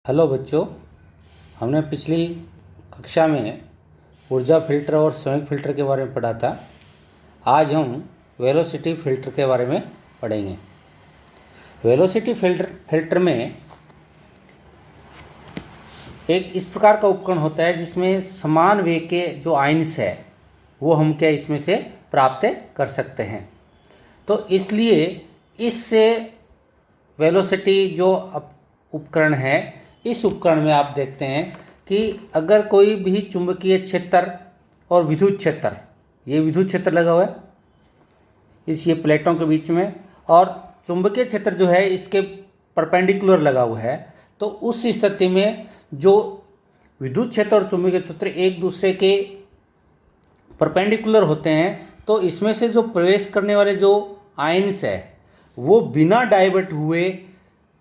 Hello बच्चों, हमने पिछली कक्षा में ऊर्जा फिल्टर और संवेग फिल्टर के बारे में पढ़ा था। आज हम वेलोसिटी फिल्टर के बारे में पढ़ेंगे। वेलोसिटी फिल्टर में एक इस प्रकार का उपकरण होता है जिसमें समान वेग के जो आयन्स है वो हम क्या इसमें से प्राप्त कर सकते हैं। तो इसलिए इससे वेलोसिटी जो उपकरण है, इस उपकरण में आप देखते हैं कि अगर कोई भी चुंबकीय क्षेत्र और विद्युत क्षेत्र, ये विद्युत क्षेत्र लगा हुआ है इस ये प्लेटों के बीच में, और चुंबकीय क्षेत्र जो है इसके परपेंडिकुलर लगा हुआ है, तो उस स्थिति में जो विद्युत क्षेत्र और चुंबकीय क्षेत्र एक दूसरे के परपेंडिकुलर होते हैं, तो इसमें से जो प्रवेश करने वाले जो आयन्स है वो बिना डाइवर्ट हुए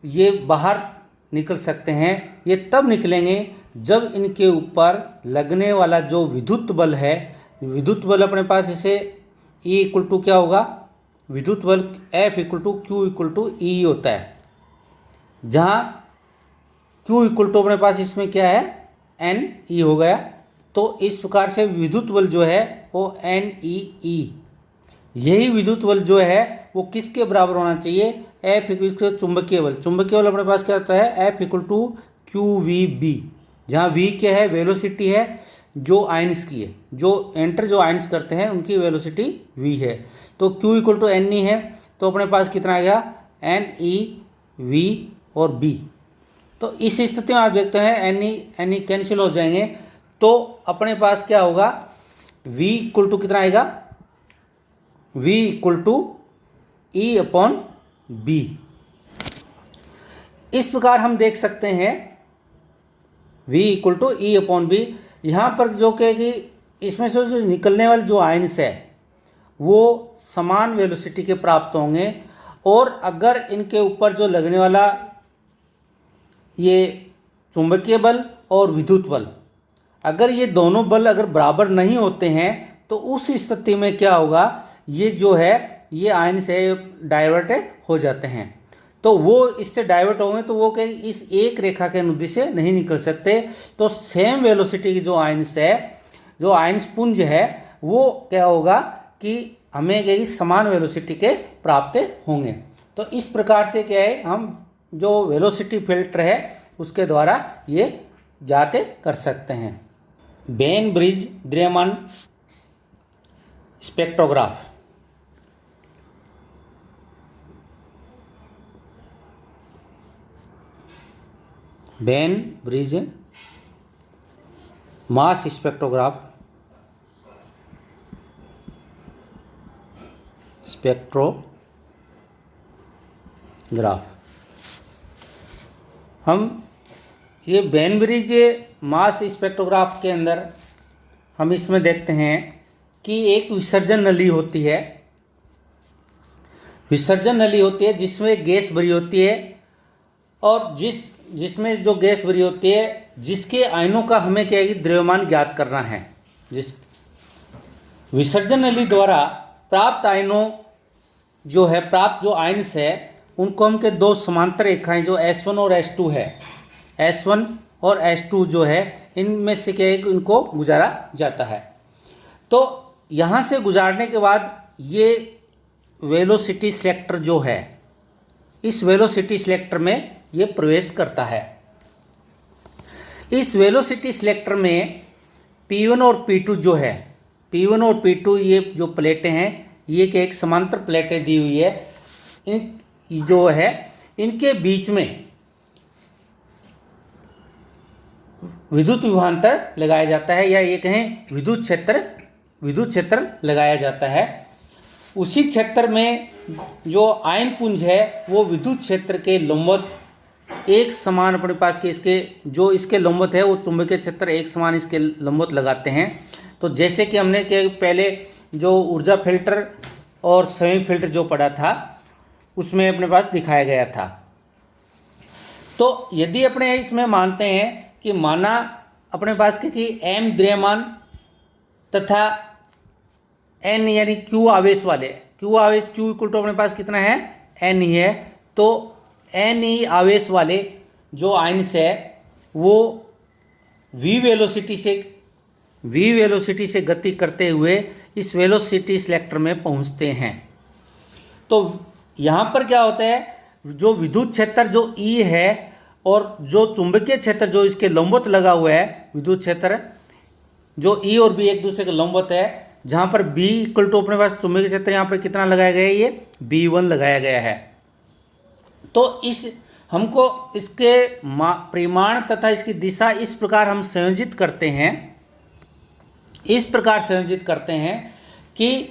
ये बाहर निकल सकते हैं। ये तब निकलेंगे जब इनके ऊपर लगने वाला जो विद्युत बल है, विद्युत बल अपने पास इसे E इक्वल टू क्या होगा, विद्युत बल F equal to Q equal to E होता है, जहाँ Q इक्वल टू अपने पास इसमें क्या है NE हो गया। तो इस प्रकार से विद्युत बल जो है वो NEE, यही विद्युत बल जो है वो किसके बराबर होना चाहिए, F इक्वल टू चुंबकीय बल। चुंबकीय बल अपने पास क्या होता है F इक्वल टू QVB, जहाँ V क्या है, वेलोसिटी है जो आयन्स की है, जो एंटर जो आयन्स करते हैं उनकी वेलोसिटी V है। तो Q इक्वल टू NE है, तो अपने पास कितना आ गया NE V और B। तो इस स्थिति में आप देखते हैं NE कैंसिल हो जाएंगे, तो अपने पास क्या होगा V इक्वल टू कितना आएगा, V equal to E upon B। इस प्रकार हम देख सकते हैं V equal to E upon B। यहाँ पर जो कि इसमें से जो निकलने वाले जो आयन्स है वो समान वेलोसिटी के प्राप्त होंगे, और अगर इनके ऊपर जो लगने वाला ये चुंबकीय बल और विद्युत बल, अगर ये दोनों बल अगर बराबर नहीं होते हैं, तो उस स्थिति में क्या होगा, ये जो है ये आयन से डाइवर्ट हो जाते हैं। तो वो इससे डाइवर्ट होंगे तो वो क्या इस एक रेखा के अनुदिश से नहीं निकल सकते। तो सेम वेलोसिटी की जो आयन्स है, जो आयन्स पुंज है, वो क्या होगा कि हमें क्या समान वेलोसिटी के प्राप्त होंगे। तो इस प्रकार से क्या है, हम जो वेलोसिटी फिल्टर है उसके द्वारा ये ज्ञात कर सकते हैं। बेन ब्रिज द्रव्यमान स्पेक्ट्रोग्राफ, बेन ब्रिज मास स्पेक्ट्रोग्राफ, हम ये बेन ब्रिज मास स्पेक्ट्रोग्राफ के अंदर हम इसमें देखते हैं कि एक विसर्जन नली होती है, विसर्जन नली होती है जिसमें गैस भरी होती है, और जिसमें जो गैस भरी होती है जिसके आयनों का हमें क्या है द्रव्यमान ज्ञात करना है। जिस विसर्जन नली द्वारा प्राप्त आयनों जो है, प्राप्त जो आयन्स है, उनको हम के दो समांतर रेखाएं जो S1 और S2 है, S1 और S2 जो है इनमें से क्या है इनको गुजारा जाता है। तो यहाँ से गुजारने के बाद ये वेलोसिटी सिलेक्टर जो है, इस वेलोसिटी सिलेक्टर में ये प्रवेश करता है। इस वेलोसिटी सिलेक्टर में P1 और P2 जो है, P1 और P2 ये जो प्लेटें हैं, ये कि एक समांतर प्लेटें दी हुई है, इन जो है इनके बीच में विद्युत विभवांतर लगाया जाता है, या ये कहें विद्युत क्षेत्र लगाया जाता है। उसी क्षेत्र में जो आयन पुंज है वो विद्युत क्षेत्र के लंबवत एक समान अपने पास के इसके जो इसके लंबवत है वो चुंबकीय क्षेत्र एक समान इसके लंबवत लगाते हैं। तो जैसे कि हमने के पहले जो ऊर्जा फिल्टर और संवेग फिल्टर जो पढ़ा था उसमें अपने पास दिखाया गया था। तो यदि अपने इसमें मानते हैं कि माना अपने पास कि M द्रव्यमान तथा N यानी Q आवेश वाले, Q इक्वल टू अपने पास कितना है N ही है, तो NE आवेश वाले जो आयन्स है वो वी वेलोसिटी से गति करते हुए इस वेलोसिटी सिलेक्टर में पहुंचते हैं। तो यहाँ पर क्या होता है, जो विद्युत क्षेत्र जो E है और जो चुंबकीय क्षेत्र जो इसके लंबवत लगा हुआ है, विद्युत क्षेत्र जो E और B एक दूसरे के लंबवत है, जहाँ पर B इक्वल टू अपने पास चुंबकीय क्षेत्र यहाँ पर कितना लगाया गया है, ये B1 लगाया गया है। तो इस हमको इसके परिमाण तथा इसकी दिशा इस प्रकार हम संयोजित करते हैं, इस प्रकार संयोजित करते हैं कि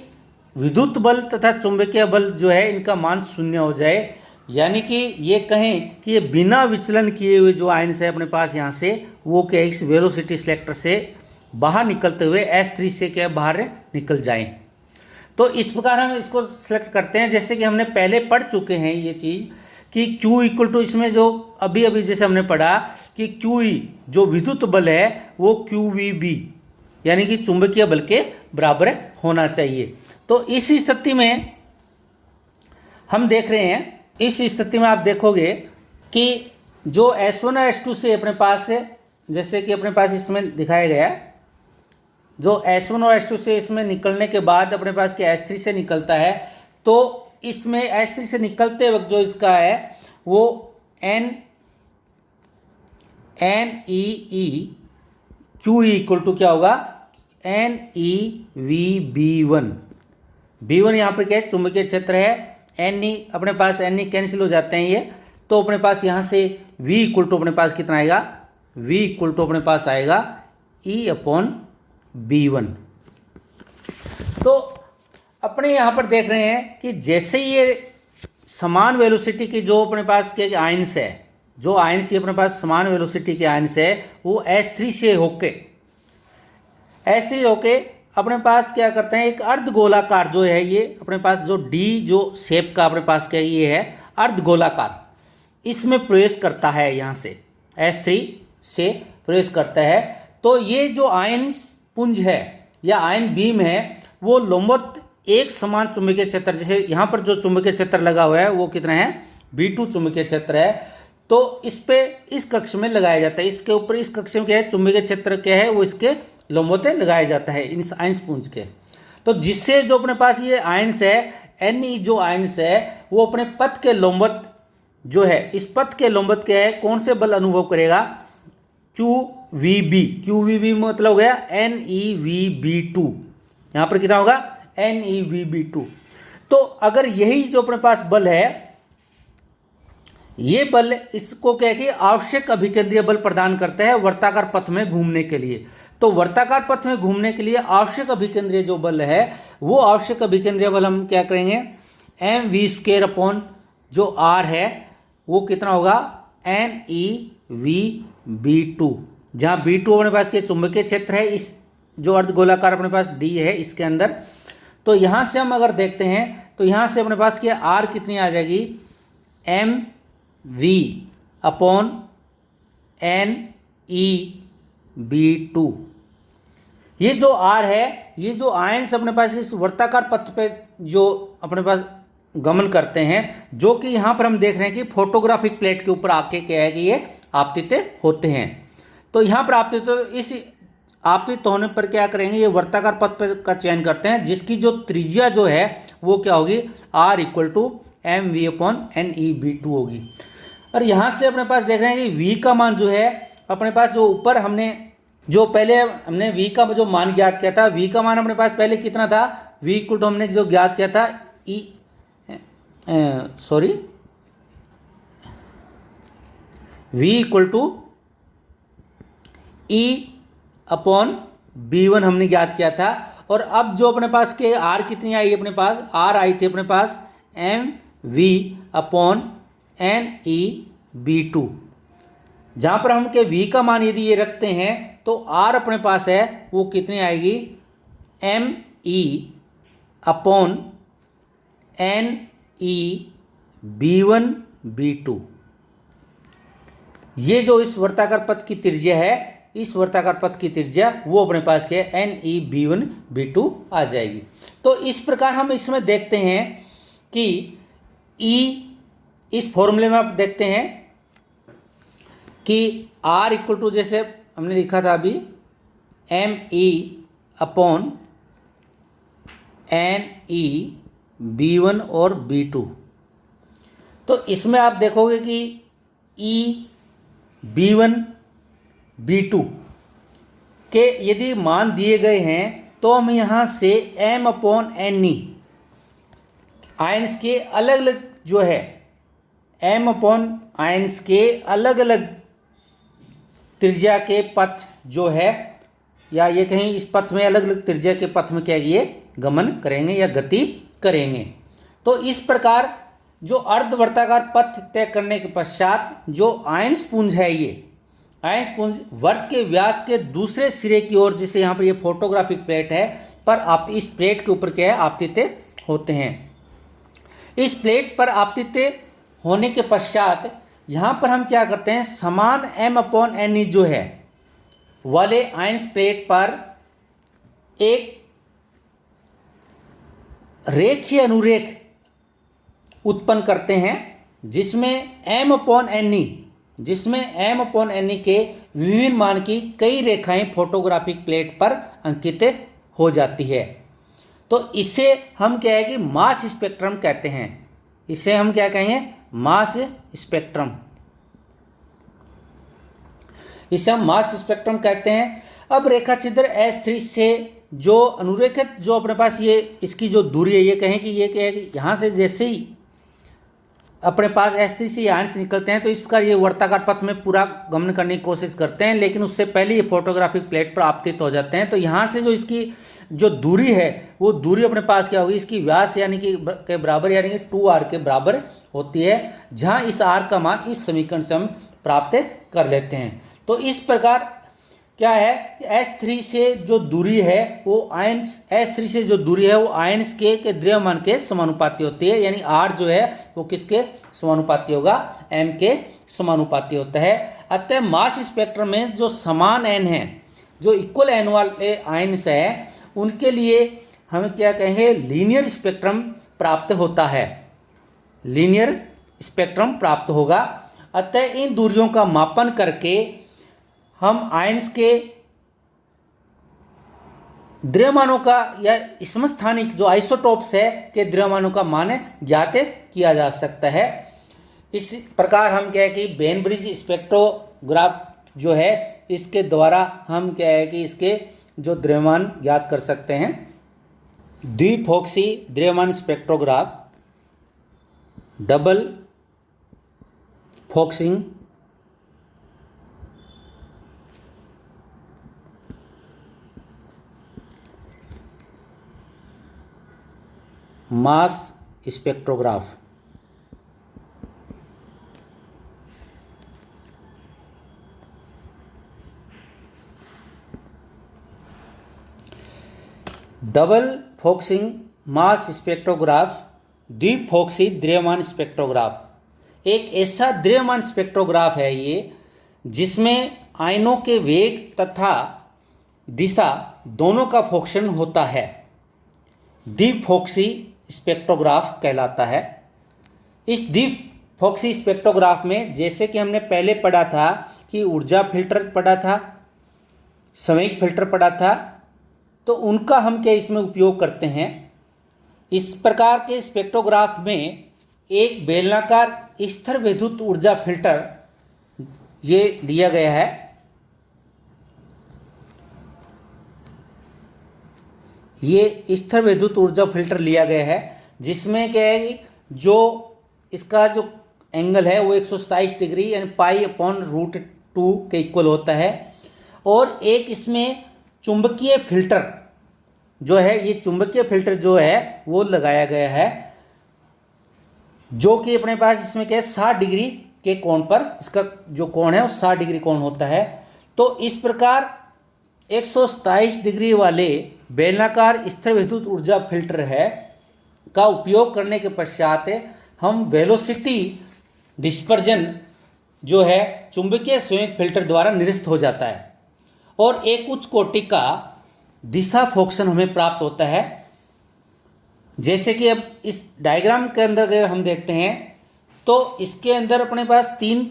विद्युत बल तथा चुंबकीय बल जो है इनका मान शून्य हो जाए, यानी कि ये कहें कि ये बिना विचलन किए हुए जो आयन्स है अपने पास यहाँ से, वो क्या इस वेलोसिटी सिलेक्टर से बाहर निकलते हुए S3 से क्या बाहर निकल जाएं। तो इस प्रकार हम इसको सिलेक्ट करते हैं, जैसे कि हमने पहले पढ़ चुके हैं ये चीज़ कि Q इक्वल टू, इसमें जो अभी जैसे हमने पढ़ा कि QE जो विद्युत बल है वो QVB यानी कि चुंबकीय बल के बराबर होना चाहिए। तो इस स्थिति में हम देख रहे हैं, इस स्थिति में आप देखोगे कि जो S1 और S2 से अपने पास है, जैसे कि अपने पास इसमें दिखाया गया है, जो S1 और S2 से इसमें निकलने के बाद अपने पास के S3 से निकलता है, तो इसमें S3 से निकलते वक्त जो इसका है वो NEE QE इक्वल टू क्या होगा, NEVB1। B1 यहाँ पर क्या है, चुंबकीय क्षेत्र है, NE अपने पास NE कैंसिल हो जाते हैं ये, तो अपने पास यहाँ से V इक्वल टू अपने पास कितना आएगा, V इक्वल टू अपने पास आएगा E/B1। तो अपने यहाँ पर देख रहे हैं कि जैसे ही ये समान वेलोसिटी की जो अपने पास के आयन्स है, जो आयन्स ये अपने पास समान वेलोसिटी के आयन्स है, वो S3 से होके अपने पास क्या करते हैं, एक अर्धगोलाकार जो है ये अपने पास जो D जो शेप का अपने पास क्या ये है अर्धगोलाकार, इसमें प्रवेश करता है, यहाँ से S3 से प्रवेश करता है। तो ये जो आयन पुंज है या आयन बीम है वो लंबवत एक समान चुंबकीय क्षेत्र, जैसे यहाँ पर जो चुंबकीय क्षेत्र लगा हुआ है वो कितना है, B2 चुंबकीय क्षेत्र है, तो इस पे इस कक्ष में लगाया जाता है, इसके ऊपर इस कक्ष में क्या है, चुंबकीय क्षेत्र क्या है वो इसके लंबवत लगाया जाता है इन आयन्स पुंज के। तो जिससे जो अपने पास ये आयन्स है Ne जो आयन्स है वो अपने पथ के लंबवत जो है, इस पथ के लंबवत क्या है, कौन से बल अनुभव करेगा, QVB मतलब हो गया NEVB2, यहाँ पर कितना होगा NEVB2। तो अगर यही जो अपने पास बल है, ये बल इसको क्या है कि आवश्यक अभिकेंद्रीय बल प्रदान करता है वर्ताकार पथ में घूमने के लिए। तो वर्ताकार पथ में घूमने के लिए आवश्यक अभिकेंद्रीय जो बल है, वो आवश्यक अभिकेंद्रीय बल हम क्या करेंगे, mv² अपॉन जो r है वो कितना होगा NEVB2, जहाँ B2 अपने पास के चुंबकीय क्षेत्र है, इस जो अर्धगोलाकार अपने पास D है इसके अंदर। तो यहाँ से हम अगर देखते हैं तो यहाँ से अपने पास क्या R कितनी आ जाएगी, mv अपॉन NEB2। ये जो R है, ये जो आयन्स अपने पास इस वर्ताकार पथ पे जो अपने पास गमन करते हैं, जो कि यहाँ पर हम देख रहे हैं कि फोटोग्राफिक प्लेट के ऊपर आके क्या है कि ये आपतित होते हैं। तो यहाँ पर आपतित, तो इस आपतित होने पर क्या करेंगे, ये वर्ताकार पथ पे का चयन करते हैं, जिसकी जो त्रिज्या जो है वो क्या होगी, R equal to mv upon NEB2 होगी। और यहाँ से अपने पास देख रहे हैं कि V का मान जो है अपने पास, जो ऊपर हमने जो पहले हमने V का जो मान ज्ञात किया था, V का मान अपने पास पहले कितना था, V इक्वल टू हमने जो ज्ञात किया था V equal to E upon B1 हमने ज्ञात किया था। और अब जो अपने पास के R कितनी आई, अपने पास R आई थी अपने पास mv अपॉन NEB2, जहाँ पर हम के V का मान यदि ये रखते हैं तो R अपने पास है वो कितनी आएगी, ME अपॉन NEB1B2। ये जो इस वर्ताकार पथ की त्रिज्या है, इस वर्ताकार पथ की त्रिज्या वो अपने पास क्या है NEB1B2 आ जाएगी। तो इस प्रकार हम इसमें देखते हैं कि E, इस फॉर्मूले में आप देखते हैं कि R इक्वल टू, जैसे हमने लिखा था अभी, ME/NE B1 और B2। तो इसमें आप देखोगे कि E B1 B2 के यदि मान दिए गए हैं तो हम यहाँ से M/NE आयंस के अलग अलग जो है, M/आयंस के अलग अलग त्रिज्या के पथ जो है, या ये कहीं इस पथ में अलग अलग त्रिज्या के पथ में क्या ये गमन करेंगे या गति करेंगे। तो इस प्रकार जो अर्धवर्ताकार पथ तय करने के पश्चात जो आयंस पुंज है, ये आयंस पुंज वर्त के व्यास के दूसरे सिरे की ओर, जिसे यहाँ पर ये फोटोग्राफिक प्लेट है, पर आप इस प्लेट के ऊपर क्या है, आपतित होते हैं। इस प्लेट पर आपतित होने के पश्चात यहाँ पर हम क्या करते हैं, समान M/NE जो है वाले आयंस प्लेट पर एक रेखीय अनुरेख उत्पन्न करते हैं, जिसमें M/NE के विभिन्न मान की कई रेखाएं फोटोग्राफिक प्लेट पर अंकित हो जाती है। तो इसे हम क्या है कि मास स्पेक्ट्रम कहते हैं। इसे हम क्या कहेंगे, मास स्पेक्ट्रम। इसे हम मास स्पेक्ट्रम कहते हैं। अब रेखा छिद्र S3 से जो अनुरेखित जो अपने पास ये इसकी जो दूरी है, ये कहें कि ये क्या है कि यहाँ से जैसे ही अपने पास S3 से आयंस निकलते हैं तो इस प्रकार ये वर्ताकार पथ में पूरा गमन करने की कोशिश करते हैं, लेकिन उससे पहले ये फोटोग्राफिक प्लेट पर आपतित हो जाते हैं। तो यहाँ से जो इसकी जो दूरी है, वो दूरी अपने पास क्या होगी, इसकी व्यास यानी कि के बराबर, यानी कि 2r के बराबर होती है, जहाँ इस r का मान इस समीकरण से हम प्राप्त कर लेते हैं। तो इस प्रकार क्या है, S3 से जो दूरी है वो आयंस S3 से जो दूरी है वो आयंस के द्रव्यमान के समानुपाती होती है, यानी R जो है वो किसके समानुपाती होगा, M के समानुपाती होता है। अतः मास स्पेक्ट्रम में जो समान n है, जो इक्वल n वाले आयंस है, उनके लिए हम क्या कहेंगे, लीनियर स्पेक्ट्रम प्राप्त होता है, लीनियर स्पेक्ट्रम प्राप्त होगा। अतः इन दूरियों का मापन करके हम आयंस के द्रव्यमानों का या समस्थानिक जो आइसोटोप्स है के द्रव्यमानों का मान ज्ञात किया जा सकता है। इस प्रकार हम क्या है कि वेन ब्रिज स्पेक्ट्रोग्राफ जो है, इसके द्वारा हम क्या है कि इसके जो द्रव्यमान ज्ञात कर सकते हैं। द्विफोक्सी द्रव्यमान स्पेक्ट्रोग्राफ, डबल फोक्सिंग मास स्पेक्ट्रोग्राफ। डबल फोक्सिंग मास स्पेक्ट्रोग्राफ, द्विफोक्सी द्रव्यमान स्पेक्ट्रोग्राफ एक ऐसा द्रव्यमान स्पेक्ट्रोग्राफ है ये, जिसमें आयनों के वेग तथा दिशा दोनों का फोक्सन होता है। द्विफोक्सी स्पेक्ट्रोग्राफ कहलाता है। इस द्विफोक्सी स्पेक्ट्रोग्राफ में, जैसे कि हमने पहले पढ़ा था कि ऊर्जा फिल्टर पढ़ा था, संवेग फिल्टर पढ़ा था, तो उनका हम क्या इसमें उपयोग करते हैं। इस प्रकार के स्पेक्ट्रोग्राफ में एक बेलनाकार स्थिर विद्युत ऊर्जा फिल्टर ये लिया गया है। ये स्थिर विद्युत ऊर्जा फिल्टर लिया गया है, जिसमें क्या है कि जो इसका जो एंगल है वो 127 डिग्री यानी π/√2 के इक्वल होता है। और एक इसमें चुंबकीय फिल्टर जो है, ये चुंबकीय फिल्टर जो है वो लगाया गया है, जो कि अपने पास इसमें क्या है 60 डिग्री के कोण पर, इसका जो कोण है वो 60 डिग्री कोण होता है। तो इस प्रकार 127 डिग्री वाले बेलनाकार स्थिर विद्युत ऊर्जा फिल्टर है का उपयोग करने के पश्चात हम वेलोसिटी डिस्पर्जन जो है चुंबकीय संवेग फिल्टर द्वारा निरस्त हो जाता है, और एक उच्च कोटि का दिशा फोक्सन हमें प्राप्त होता है। जैसे कि अब इस डायग्राम के अंदर अगर हम देखते हैं तो इसके अंदर अपने पास 3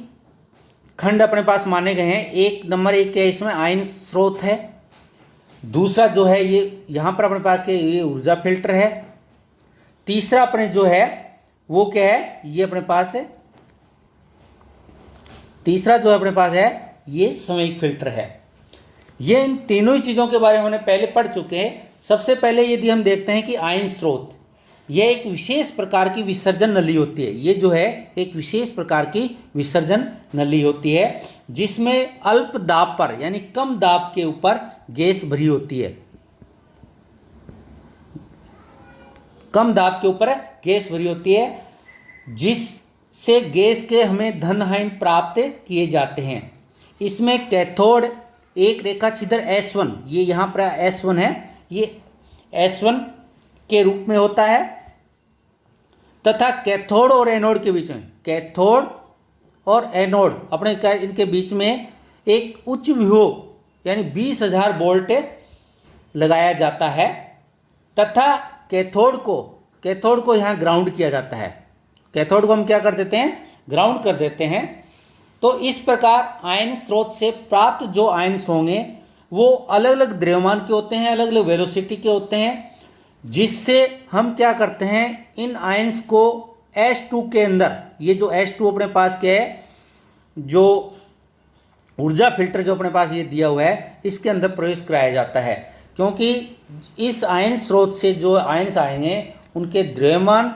खंड अपने पास माने गए हैं। एक नंबर एक क्या है, इसमें आयन स्रोत है। दूसरा जो है ये यहाँ पर अपने पास के ये ऊर्जा फिल्टर है। तीसरा अपने जो है वो क्या है, ये अपने पास है, तीसरा जो अपने पास है ये संवेग फिल्टर है। ये इन तीनों ही चीज़ों के बारे में हमने पहले पढ़ चुके हैं। सबसे पहले यदि हम देखते हैं कि आयन स्रोत, यह एक विशेष प्रकार की विसर्जन नली होती है। ये जो है एक विशेष प्रकार की विसर्जन नली होती है जिसमें अल्प दाब पर यानी कम दाब के ऊपर गैस भरी होती है। कम दाब के ऊपर गैस भरी होती है जिससे गैस के हमें धन आयन प्राप्त किए जाते हैं। इसमें कैथोड एक रेखा छिद्र S1, ये यहाँ पर S1 है, ये S1 के रूप में होता है तथा कैथोड और एनोड के बीच में, कैथोड और एनोड अपने इनके बीच में एक उच्च विभव यानी 20,000 वोल्ट लगाया जाता है तथा कैथोड को यहाँ ग्राउंड किया जाता है। कैथोड को हम क्या कर देते हैं, ग्राउंड कर देते हैं। तो इस प्रकार आयन स्रोत से प्राप्त जो आयन्स होंगे वो अलग अलग द्रव्यमान के होते हैं, अलग अलग वेलोसिटी के होते हैं, जिससे हम क्या करते हैं, इन आयन्स को H2 के अंदर, ये जो H2 अपने पास क्या है, जो ऊर्जा फिल्टर जो अपने पास ये दिया हुआ है, इसके अंदर प्रवेश कराया जाता है। क्योंकि इस आयन स्रोत से जो आयन्स आएंगे उनके द्रव्यमान,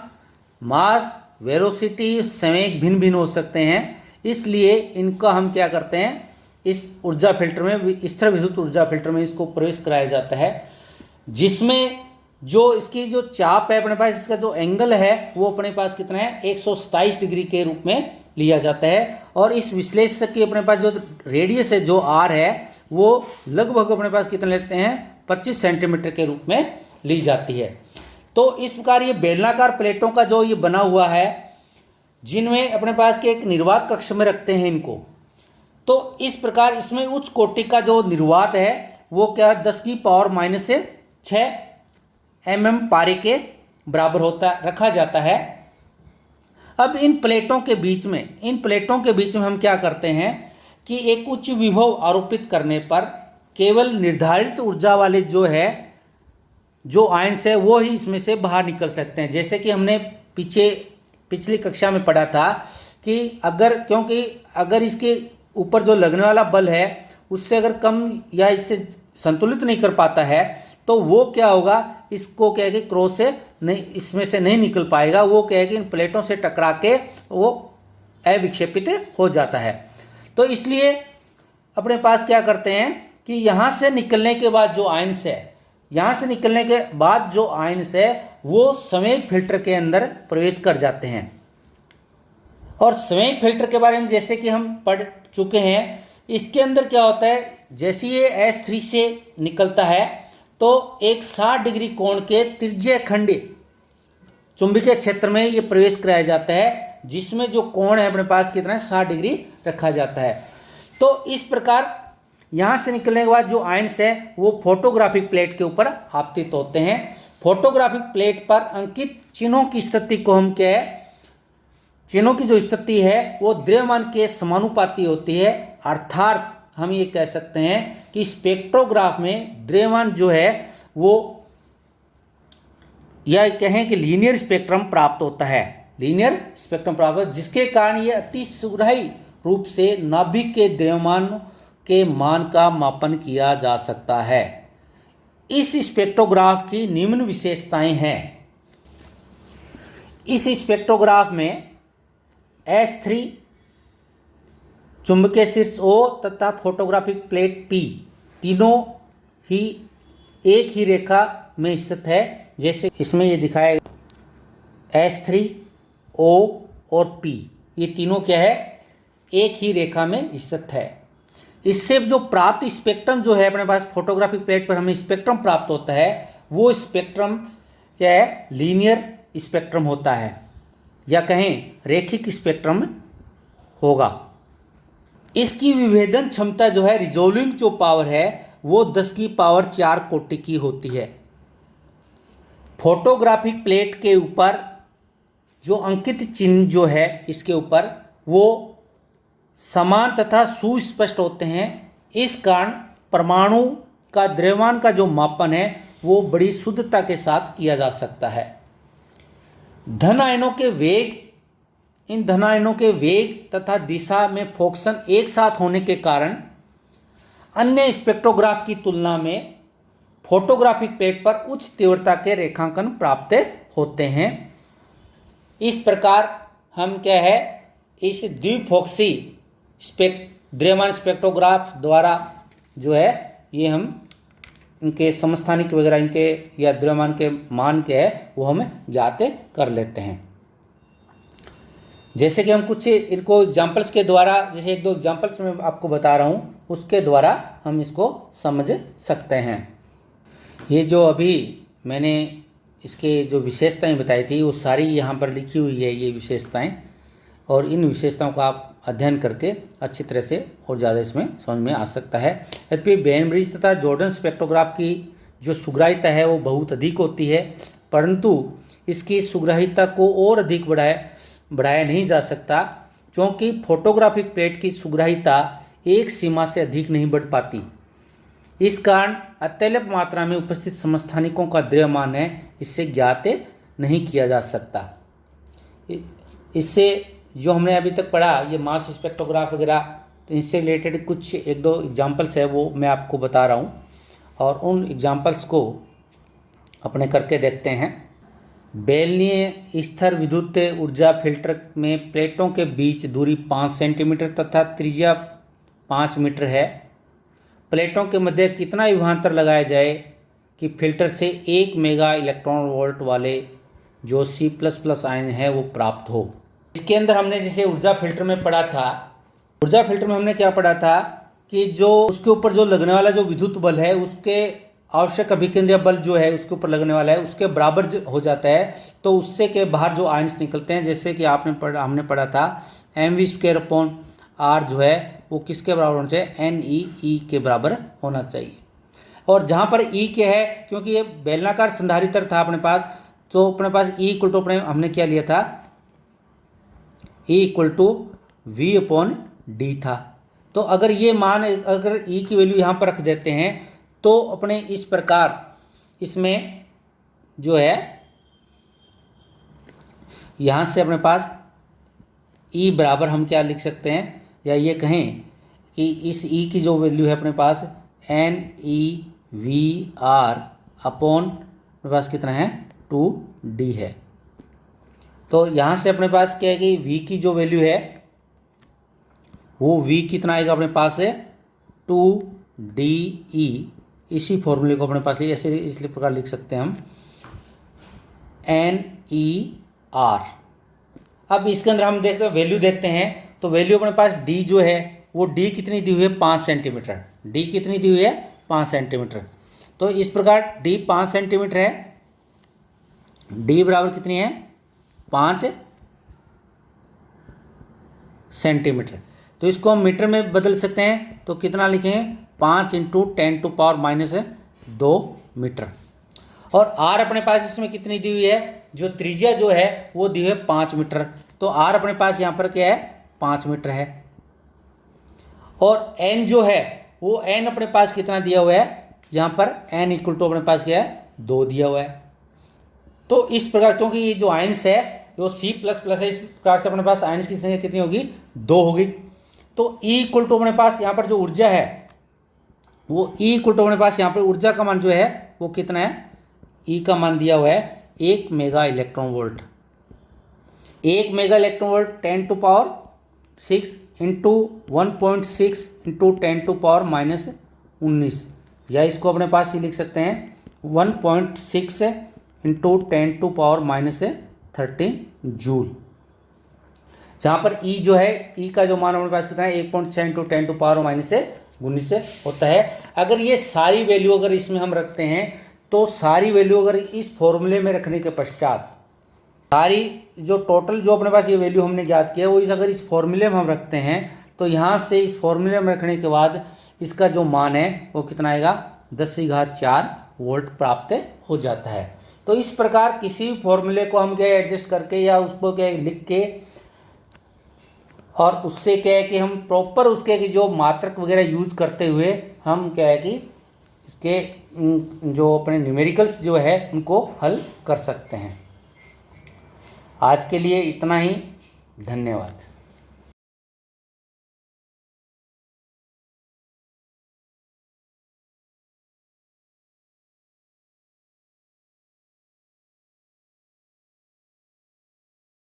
मास, वेलोसिटी, संवेग भिन्न भिन्न हो सकते हैं। इसलिए इनका हम क्या करते हैं, इस ऊर्जा फिल्टर में, स्थिर विद्युत ऊर्जा फिल्टर में इसको प्रवेश कराया जाता है, जिसमें जो इसकी जो चाप है अपने पास, इसका जो एंगल है वो अपने पास कितना है, 127 डिग्री के रूप में लिया जाता है। और इस विश्लेषक की अपने पास जो रेडियस है, जो आर है, वो लगभग अपने पास कितना लेते हैं, 25 सेंटीमीटर के रूप में ली जाती है। तो इस प्रकार ये बेलनाकार प्लेटों का जो ये बना हुआ है, जिनमें अपने पास के एक निर्वात कक्ष में रखते हैं इनको। तो इस प्रकार इसमें उच्च कोटि का जो निर्वात है वो क्या 10⁻⁻⁶ mm पारे के बराबर रखा जाता है। अब इन प्लेटों के बीच में हम क्या करते हैं कि एक उच्च विभव आरोपित करने पर केवल निर्धारित ऊर्जा वाले जो आयन्स है वो ही इसमें से बाहर निकल सकते हैं। जैसे कि हमने पिछली कक्षा में पढ़ा था कि अगर इसके ऊपर जो लगने वाला बल है उससे अगर कम या इससे संतुलित नहीं कर पाता है तो वो क्या होगा, इसको क्या है कि क्रॉस से नहीं, इसमें से नहीं निकल पाएगा। वो क्या है कि इन प्लेटों से टकरा के वो अविक्षेपित हो जाता है। तो इसलिए अपने पास क्या करते हैं कि यहाँ से निकलने के बाद जो आयन्स है वो संवेग फिल्टर के अंदर प्रवेश कर जाते हैं। और संवेग फिल्टर के बारे में जैसे कि हम पढ़ चुके हैं, इसके अंदर क्या होता है, जैसे ये S3 से निकलता है तो एक 60 डिग्री कोण के त्रिज्यीय खंडी चुंबकीय क्षेत्र में ये प्रवेश कराया जाता है, जिसमें जो कोण है अपने पास कितना है, 60 डिग्री रखा जाता है। तो इस प्रकार यहाँ से निकलने के बाद जो आयन्स है वो फोटोग्राफिक प्लेट के ऊपर आपतित होते हैं। फोटोग्राफिक प्लेट पर अंकित चिन्हों की स्थिति को हम क्या है, चिन्हों की जो स्थिति है वो द्रव्यमान के समानुपाती होती है। अर्थात हम ये कह सकते हैं कि स्पेक्ट्रोग्राफ में द्रव्यमान जो है वो, या कहें कि लीनियर स्पेक्ट्रम प्राप्त होता है, जिसके कारण ये अति सुगहरी रूप से नाभिक के द्रव्यमान के मान का मापन किया जा सकता है। इस स्पेक्ट्रोग्राफ की निम्न विशेषताएं हैं। इस स्पेक्ट्रोग्राफ में S3 चुंबकीय शीर्ष O तथा फोटोग्राफिक प्लेट P तीनों ही एक ही रेखा में स्थित है। जैसे इसमें ये दिखाया S3 O और P, ये तीनों क्या है, एक ही रेखा में स्थित है। इससे जो प्राप्त स्पेक्ट्रम जो है अपने पास फोटोग्राफिक प्लेट पर हमें स्पेक्ट्रम प्राप्त होता है, वो स्पेक्ट्रम क्या है, लीनियर स्पेक्ट्रम होता है, या कहें रेखिक स्पेक्ट्रम होगा। इसकी विभेदन क्षमता जो है, रिजोल्विंग जो पावर है वो 10⁴ कोटि की होती है। फोटोग्राफिक प्लेट के ऊपर जो अंकित चिन्ह जो है इसके ऊपर वो समान तथा सुस्पष्ट होते हैं। इस कारण परमाणु का द्रव्यमान का जो मापन है वो बड़ी शुद्धता के साथ किया जा सकता है। धन आयनों के वेग, इन धन आयनों के वेग तथा दिशा में फोकसन एक साथ होने के कारण अन्य स्पेक्ट्रोग्राफ की तुलना में फोटोग्राफिक प्लेट पर उच्च तीव्रता के रेखांकन प्राप्त होते हैं। इस प्रकार हम क्या है, इस द्विफोक्सी द्रव्यमान स्पेक्ट्रोग्राफ द्वारा जो है ये हम इनके समस्थानिक वगैरह इनके या द्रव्यमान के मान के है वो हम ज्ञात कर लेते हैं। जैसे कि हम कुछ इनको एग्जाम्पल्स के द्वारा, जैसे एक दो एग्जाम्पल्स मैं आपको बता रहा हूँ उसके द्वारा हम इसको समझ सकते हैं। ये जो अभी मैंने इसके जो विशेषताएं बताई थी वो सारी यहाँ पर लिखी हुई है ये विशेषताएं, और इन विशेषताओं का आप अध्ययन करके अच्छी तरह से और ज़्यादा इसमें समझ में आ सकता है। यद्यपि बैनब्रिज तथा जॉर्डन स्पेक्ट्रोग्राफ की जो सुग्राह्यता है वो बहुत अधिक होती है, परंतु इसकी सुग्राह्यता को और अधिक बढ़ाया नहीं जा सकता, क्योंकि फोटोग्राफिक प्लेट की सुग्राह्यता एक सीमा से अधिक नहीं बढ़ पाती। इस कारण अत्यल्प मात्रा में उपस्थित समस्थानिकों का द्रव्यमान है इससे ज्ञात नहीं किया जा सकता। इससे जो हमने अभी तक पढ़ा ये मास स्पेक्ट्रोग्राफ वगैरह, तो इससे रिलेटेड कुछ एक दो एग्जांपल्स है वो मैं आपको बता रहा हूँ, और उन एग्जांपल्स को अपने करके देखते हैं। बेलनीय स्थिर विद्युत ऊर्जा फिल्टर में प्लेटों के बीच दूरी 5 सेंटीमीटर तथा त्रिज्या 5 मीटर है। प्लेटों के मध्य कितना विभवांतर लगाया जाए कि फिल्टर से 1 मेगा इलेक्ट्रॉन वोल्ट वाले जो C++ आयन है वो प्राप्त हो। इसके अंदर हमने जैसे ऊर्जा फिल्टर में पढ़ा था, ऊर्जा फिल्टर में हमने क्या पढ़ा था कि जो उसके ऊपर जो लगने वाला जो विद्युत बल है उसके आवश्यक अभिकेंद्रीय बल जो है उसके ऊपर लगने वाला है उसके बराबर हो जाता है, तो उससे के बाहर जो आयन्स निकलते हैं, जैसे कि हमने पढ़ा था mv²/r जो है वो किसके बराबर होना चाहिए, NeE के बराबर होना चाहिए। और जहाँ पर E के है, क्योंकि ये बेलनाकार संधारित्र था अपने पास, तो अपने पास E इक्वल टू अपने हमने क्या लिया था, E इक्वल टू V/d था। तो अगर ये मान, अगर E की वैल्यू यहाँ पर रख देते हैं तो अपने इस प्रकार इसमें जो है यहाँ से अपने पास E बराबर हम क्या लिख सकते हैं, या ये कहें कि इस E की जो वैल्यू है अपने पास NeVr अपॉन अपने पास कितना है 2D है। तो यहाँ से अपने पास क्या है कि V की जो वैल्यू है वो V कितना आएगा अपने पास है 2DE। इसी फॉर्मूले को अपने पास ऐसे इसलिए प्रकार लिख सकते हैं हम NeR। अब इसके अंदर हम देखते हैं वैल्यू देखते हैं, तो वैल्यू अपने पास D जो है वो D कितनी दी हुई है 5 सेंटीमीटर, D कितनी दी हुई है 5 सेंटीमीटर। तो इस प्रकार D 5 सेंटीमीटर है, D बराबर कितनी है 5 सेंटीमीटर। तो इसको हम मीटर में बदल सकते हैं, तो कितना लिखेंगे 5 × 10⁻² मीटर। और R अपने पास इसमें कितनी दी हुई है, जो त्रिज्या जो है वो दी हुई है 5 मीटर, तो R अपने पास यहाँ पर क्या है 5 मीटर है। और N जो है वो N अपने पास कितना दिया हुआ है, यहाँ पर N इक्वल टू अपने पास क्या है 2 दिया हुआ है। तो इस प्रकार क्योंकि ये जो आयन्स है जो C++ है, इस प्रकार से अपने पास आयन्स की संख्या कितनी होगी 2 होगी। तो E इक्वल टू अपने पास यहाँ पर जो ऊर्जा है वो E इक्वल टू अपने पास यहाँ पर ऊर्जा का मान जो है वो कितना है, E का मान दिया हुआ है 1 mega electron volt. 1 mega electron volt 10⁻6 into 1.6 into 10⁻−19, या इसको अपने पास ही लिख सकते हैं 1.6 इंटू 10⁻13 जूल। जहाँ पर E जो है, E का जो मान अपने पास कितना है 1.6 इंटू 10⁻19 होता है। अगर ये सारी वैल्यू अगर इसमें हम रखते हैं, तो सारी वैल्यू अगर इस फॉर्मूले में रखने के पश्चात सारी जो टोटल जो अपने पास ये वैल्यू हमने ज्ञात किया वो अगर इस फॉर्मूले में हम रखते हैं, तो यहाँ से इस फॉर्मूले में रखने के बाद इसका जो मान है वो कितना आएगा 10⁴ वोल्ट प्राप्त हो जाता है। तो इस प्रकार किसी भी फॉर्मूले को हम क्या एडजस्ट करके या उसको क्या लिख के और उससे क्या है कि हम प्रॉपर उसके कि जो मात्रक वगैरह यूज करते हुए हम क्या है कि इसके जो अपने न्यूमेरिकल्स जो है उनको हल कर सकते हैं। आज के लिए इतना ही, धन्यवाद।